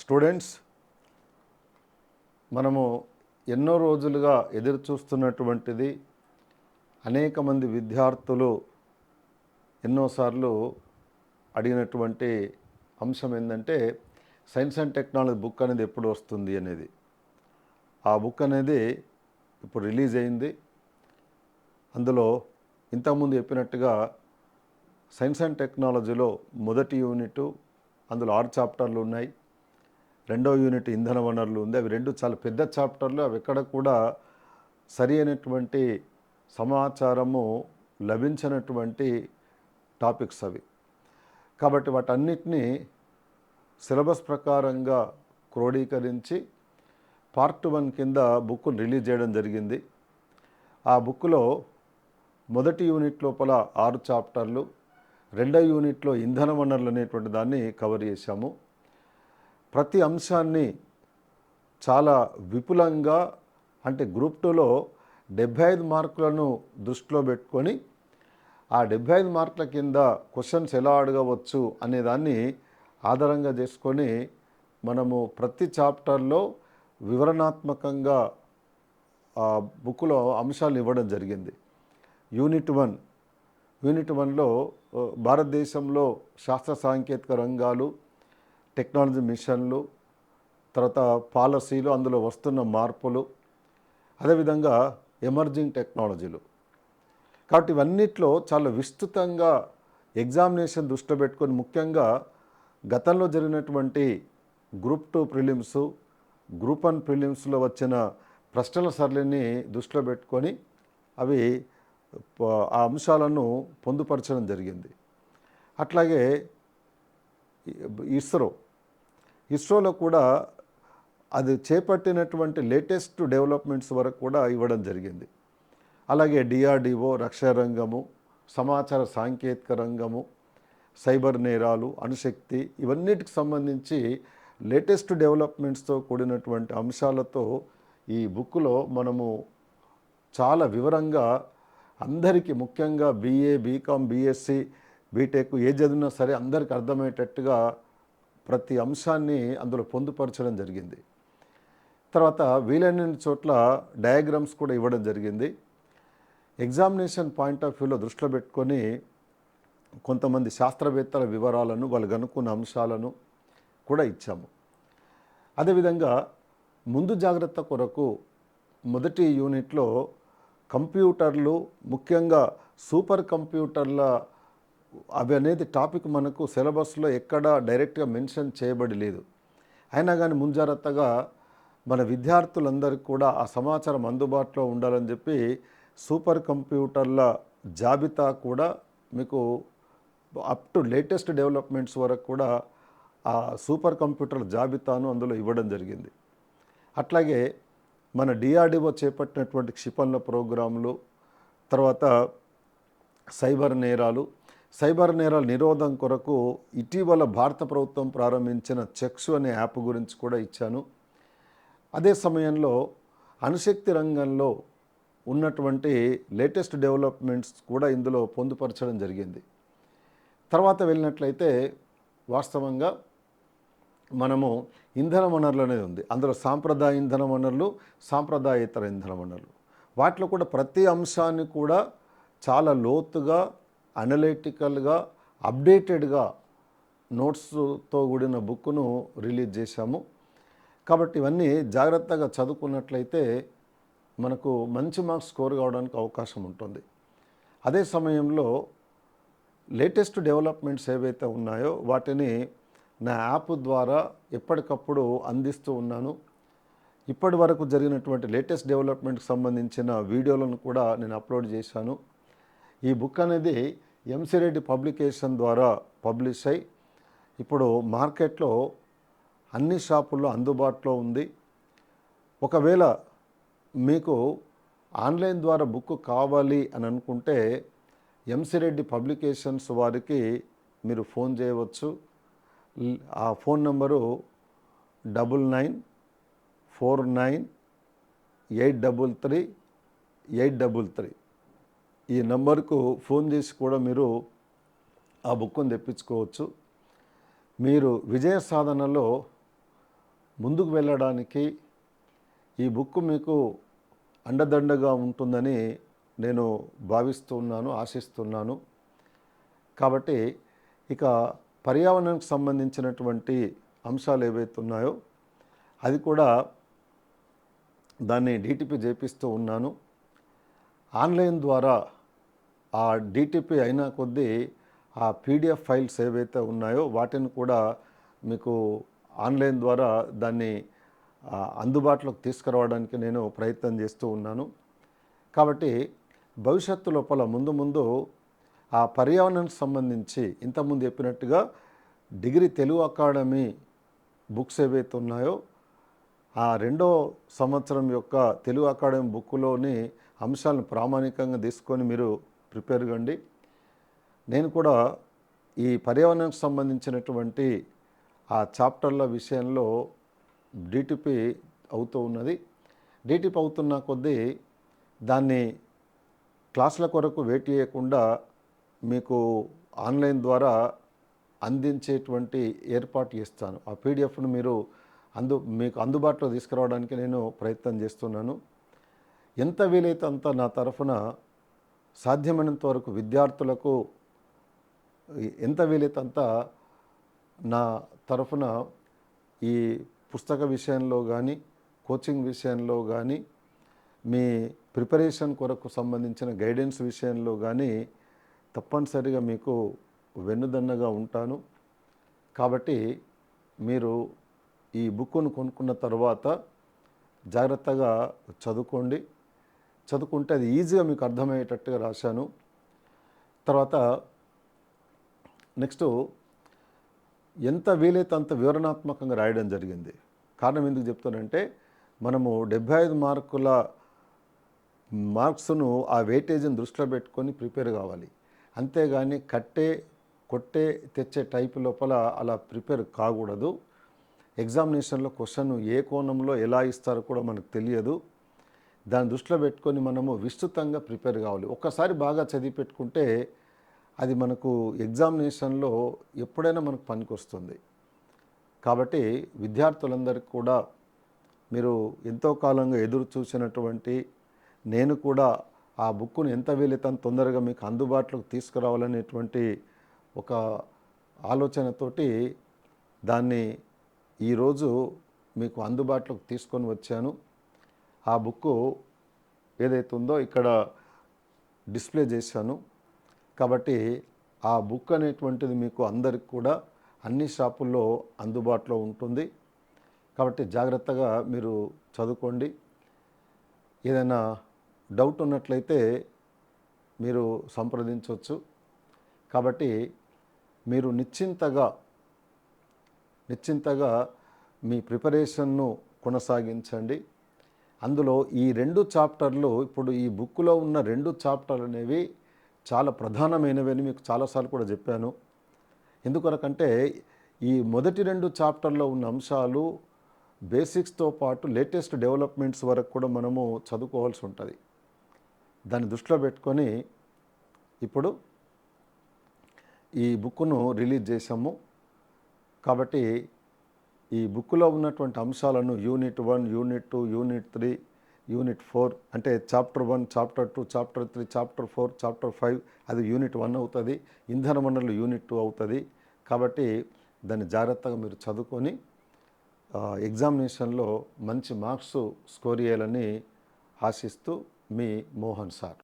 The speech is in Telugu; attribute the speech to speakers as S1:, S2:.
S1: స్టూడెంట్స్, మనము ఎన్నో రోజులుగా ఎదురు చూస్తున్నటువంటిది అనేక మంది విద్యార్థులు ఎన్నోసార్లు అడిగినటువంటి అంశం ఏంటంటే సైన్స్ అండ్ టెక్నాలజీ బుక్ అనేది ఎప్పుడు వస్తుంది అనేది. ఆ బుక్ అనేది ఇప్పుడు రిలీజ్ అయింది. అందులో ఇంతకుముందు చెప్పినట్టుగా సైన్స్ అండ్ టెక్నాలజీలో మొదటి యూనిట్, అందులో 6 చాప్టర్లు ఉన్నాయి. రెండో యూనిట్ ఇంధన వనరులు ఉంది. అవి రెండు చాలా పెద్ద చాప్టర్లు. అవి ఎక్కడ కూడా సరి అయినటువంటి సమాచారము లభించినటువంటి టాపిక్స్ అవి. కాబట్టి వాటన్నిటినీ సిలబస్ ప్రకారంగా క్రోడీకరించి పార్ట్ 1 కింద బుక్ను రిలీజ్ చేయడం జరిగింది. ఆ బుక్లో మొదటి యూనిట్ లోపల 6 చాప్టర్లు, రెండో యూనిట్లో ఇంధన వనరులు అనేటువంటి దాన్ని కవర్ చేశాము. ప్రతి అంశాన్ని చాలా విపులంగా, అంటే గ్రూప్ 2లో 75 మార్కులను దృష్టిలో పెట్టుకొని ఆ 75 మార్కుల కింద క్వశ్చన్స్ ఎలా అడగవచ్చు అనే దాన్ని ఆధారంగా చేసుకొని మనము ప్రతి చాప్టర్లో వివరణాత్మకంగా ఆ బుక్లో అంశాలు ఇవ్వడం జరిగింది. యూనిట్ 1లో భారతదేశంలో శాస్త్ర సాంకేతిక రంగాలు, టెక్నాలజీ మిషన్లు, తర్వాత పాలసీలు, అందులో వస్తున్న మార్పులు, అదేవిధంగా ఎమర్జింగ్ టెక్నాలజీలు. కాబట్టి ఇవన్నిట్లో చాలా విస్తృతంగా ఎగ్జామినేషన్ దృష్టిలో పెట్టుకొని, ముఖ్యంగా గతంలో జరిగినటువంటి గ్రూప్ 2 ప్రిలిమ్స్, గ్రూప్ 1 ప్రిలిమ్స్లో వచ్చిన ప్రశ్నల సరళిని దృష్టిలో పెట్టుకొని అవి ఆ అంశాలను పొందుపరచడం జరిగింది. అట్లాగే ఇస్రోలో కూడా అది చేపట్టినటువంటి లేటెస్ట్ డెవలప్మెంట్స్ వరకు కూడా ఇవ్వడం జరిగింది. అలాగే DRDO, రక్షణ రంగము, సమాచార సాంకేతిక రంగము, సైబర్ నేరాలు, అణుశక్తి, ఇవన్నిటికి సంబంధించి లేటెస్ట్ డెవలప్మెంట్స్తో కూడినటువంటి అంశాలతో ఈ బుక్లో మనము చాలా వివరంగా అందరికీ, ముఖ్యంగా BA, BCom, BSc, బీటెక్ ఏ చదివినా సరే అందరికి అర్థమయ్యేటట్టుగా ప్రతి అంశాన్ని అందులో పొందుపరచడం జరిగింది. తర్వాత వీలైన చోట్ల డయాగ్రామ్స్ కూడా ఇవ్వడం జరిగింది. ఎగ్జామినేషన్ పాయింట్ ఆఫ్ వ్యూలో దృష్టిలో పెట్టుకొని కొంతమంది శాస్త్రవేత్తల వివరాలను, వాళ్ళు కనుక్కున్న అంశాలను కూడా ఇచ్చాము. అదేవిధంగా ముందు జాగ్రత్త కొరకు మొదటి యూనిట్లో కంప్యూటర్లు, ముఖ్యంగా సూపర్ కంప్యూటర్ల అవి అనేది టాపిక్ మనకు సిలబస్లో ఎక్కడా డైరెక్ట్గా మెన్షన్ చేయబడి లేదు. అయినా కానీ ముంజాగ్రత్తగా మన విద్యార్థులందరికీ కూడా ఆ సమాచారం అందుబాటులో ఉండాలని చెప్పి సూపర్ కంప్యూటర్ల జాబితా కూడా మీకు అప్ టు లేటెస్ట్ డెవలప్మెంట్స్ వరకు కూడా ఆ సూపర్ కంప్యూటర్ల జాబితాను అందులో ఇవ్వడం జరిగింది. అట్లాగే మన DRDO చేపట్టినటువంటి క్షిపణుల ప్రోగ్రాంలు, తర్వాత సైబర్ నేరాల నిరోధం కొరకు ఇటీవల భారత ప్రభుత్వం ప్రారంభించిన చెక్స్ అనే యాప్ గురించి కూడా ఇచ్చాను. అదే సమయంలో అణుశక్తి రంగంలో ఉన్నటువంటి లేటెస్ట్ డెవలప్మెంట్స్ కూడా ఇందులో పొందుపరచడం జరిగింది. తర్వాత వెళ్ళినట్లయితే వాస్తవంగా మనము ఇంధన వనరులు అనేది ఉంది. అందులో సాంప్రదాయ ఇంధన వనరులు, సాంప్రదాయేతర ఇంధన వనరులు, వాటిలో కూడా ప్రతి అంశాన్ని కూడా చాలా లోతుగా, అనలిటికల్గా, అప్డేటెడ్గా నోట్స్తో కూడిన బుక్ను రిలీజ్ చేశాము. కాబట్టి ఇవన్నీ జాగ్రత్తగా చదువుకున్నట్లయితే మనకు మంచి మార్క్స్ స్కోర్ కావడానికి అవకాశం ఉంటుంది. అదే సమయంలో లేటెస్ట్ డెవలప్మెంట్స్ ఏవైతే ఉన్నాయో వాటిని నా యాప్ ద్వారా ఎప్పటికప్పుడు అందిస్తూ ఉన్నాను. ఇప్పటి వరకు జరిగినటువంటి లేటెస్ట్ డెవలప్మెంట్కి సంబంధించిన వీడియోలను కూడా నేను అప్లోడ్ చేశాను. ఈ బుక్ అనేది MC రెడ్డి పబ్లికేషన్ ద్వారా పబ్లిష్ అయి ఇప్పుడు మార్కెట్లో అన్ని షాపుల్లో అందుబాటులో ఉంది. ఒకవేళ మీకు ఆన్లైన్ ద్వారా బుక్ కావాలి అని అనుకుంటే MC రెడ్డి పబ్లికేషన్స్ వారికి మీరు ఫోన్ చేయవచ్చు. ఆ ఫోన్ నంబరు 9949833833. ఈ నంబర్కు ఫోన్ చేసి కూడా మీరు ఆ బుక్ను తెప్పించుకోవచ్చు. మీరు విజయ సాధనలో ముందుకు వెళ్ళడానికి ఈ బుక్ మీకు అండదండగా ఉంటుందని నేను భావిస్తున్నాను, ఆశిస్తున్నాను. కాబట్టి ఇక పర్యావరణానికి సంబంధించినటువంటి అంశాలు ఏవైతే ఉన్నాయో అది కూడా దాన్ని డీటీపీ చేపిస్తూ ఉన్నాను. ఆన్లైన్ ద్వారా ఆ డీటీపీ అయినా కొద్దీ ఆ పీడిఎఫ్ ఫైల్స్ ఏవైతే ఉన్నాయో వాటిని కూడా మీకు ఆన్లైన్ ద్వారా దాన్ని అందుబాటులోకి తీసుకురావడానికి నేను ప్రయత్నం చేస్తూ ఉన్నాను. కాబట్టి భవిష్యత్తు లోపల ముందు ఆ పర్యావరణానికి సంబంధించి ఇంతకుముందు చెప్పినట్టుగా డిగ్రీ తెలుగు అకాడమీ బుక్స్ ఏవైతే ఉన్నాయో ఆ 2వ సంవత్సరం యొక్క తెలుగు అకాడమీ బుక్లోని అంశాలను ప్రామాణికంగా తీసుకొని మీరు ప్రిపేర్ కండి. నేను కూడా ఈ పర్యావరణానికి సంబంధించినటువంటి ఆ చాప్టర్ల విషయంలో డీటీపీ అవుతూ ఉన్నది. డీటీపీ అవుతున్న కొద్దీ దాన్ని క్లాసుల కొరకు వెయిట్ చేయకుండా మీకు ఆన్లైన్ ద్వారా అందించేటువంటి ఏర్పాటు చేస్తాను. ఆ పీడిఎఫ్ను మీకు అందుబాటులో తీసుకురావడానికి నేను ప్రయత్నం చేస్తున్నాను. ఎంత వీలైతే అంత నా తరఫున సాధ్యమైనంత వరకు విద్యార్థులకు ఎంత వీలైతే అంత నా తరఫున ఈ పుస్తక విషయంలో కానీ కోచింగ్ విషయంలో కానీ మీ ప్రిపరేషన్ కొరకు సంబంధించిన గైడెన్స్ విషయంలో కానీ తప్పనిసరిగా మీకు వెన్నుదన్నగా ఉంటాను. కాబట్టి మీరు ఈ బుక్ను కొనుక్కున్న తర్వాత జాగ్రత్తగా చదువుకుంటే అది ఈజీగా మీకు అర్థమయ్యేటట్టుగా రాశాను. తర్వాత నెక్స్ట్ ఎంత వీలైతే అంత వివరణాత్మకంగా రాయడం జరిగింది. కారణం ఎందుకు చెప్తానంటే మనము 75 మార్క్స్ను ఆ వెయిటేజ్ని దృష్టిలో పెట్టుకొని ప్రిపేర్ కావాలి. అంతేగాని కొట్టే తెచ్చే టైప్ లోపల అలా ప్రిపేర్ కాకూడదు. ఎగ్జామినేషన్లో క్వశ్చన్ ఏ కోణంలో ఎలా ఇస్తారో కూడా మనకు తెలియదు. దాన్ని దృష్టిలో పెట్టుకొని మనము విస్తృతంగా ప్రిపేర్ కావాలి. ఒక్కసారి బాగా చదివి పెట్టుకుంటే అది మనకు ఎగ్జామినేషన్లో ఎప్పుడైనా మనకు పనికొస్తుంది. కాబట్టి విద్యార్థులందరికీ కూడా మీరు ఎంతో కాలంగా ఎదురు చూసినటువంటి నేను కూడా ఆ బుక్ను ఎంత వీలైతే అంత తొందరగా మీకు అందుబాటులోకి తీసుకురావాలనేటువంటి ఒక ఆలోచనతోటి దాన్ని ఈరోజు మీకు అందుబాటులోకి తీసుకొని వచ్చాను. ఆ బుక్కు ఏదైతే ఉందో ఇక్కడ డిస్ప్లే చేశాను. కాబట్టి ఆ బుక్ అనేటువంటిది మీకు అందరికి కూడా అన్ని షాపుల్లో అందుబాటులో ఉంటుంది. కాబట్టి జాగ్రత్తగా మీరు చదువుకోండి. ఏదైనా డౌట్ ఉన్నట్లయితే మీరు సంప్రదించవచ్చు. కాబట్టి మీరు నిశ్చింతగా మీ ప్రిపరేషన్ను కొనసాగించండి. అందులో ఈ 2 చాప్టర్లు ఇప్పుడు ఈ బుక్లో ఉన్న 2 చాప్టర్లు అనేవి చాలా ప్రధానమైనవి అని మీకు చాలాసార్లు కూడా చెప్పాను. ఎందుకొరకంటే ఈ మొదటి 2 చాప్టర్లో ఉన్న అంశాలు బేసిక్స్తో పాటు లేటెస్ట్ డెవలప్మెంట్స్ వరకు కూడా మనము చదువుకోవాల్సి ఉంటుంది. దాన్ని దృష్టిలో పెట్టుకొని ఇప్పుడు ఈ బుక్ను రిలీజ్ చేసాము. కాబట్టి ఈ బుక్లో ఉన్నటువంటి అంశాలను యూనిట్ 1, యూనిట్ 2, యూనిట్ 3, యూనిట్ 4 అంటే chapter 1, chapter 2, chapter 3, chapter 4, chapter 5 అది యూనిట్ 1 అవుతుంది. ఇంధన వనరులు యూనిట్ 2 అవుతుంది. కాబట్టి దాన్ని జాగ్రత్తగా మీరు చదువుకొని ఎగ్జామినేషన్లో మంచి మార్క్స్ స్కోర్ చేయాలని ఆశిస్తూ మీ మోహన్ సార్.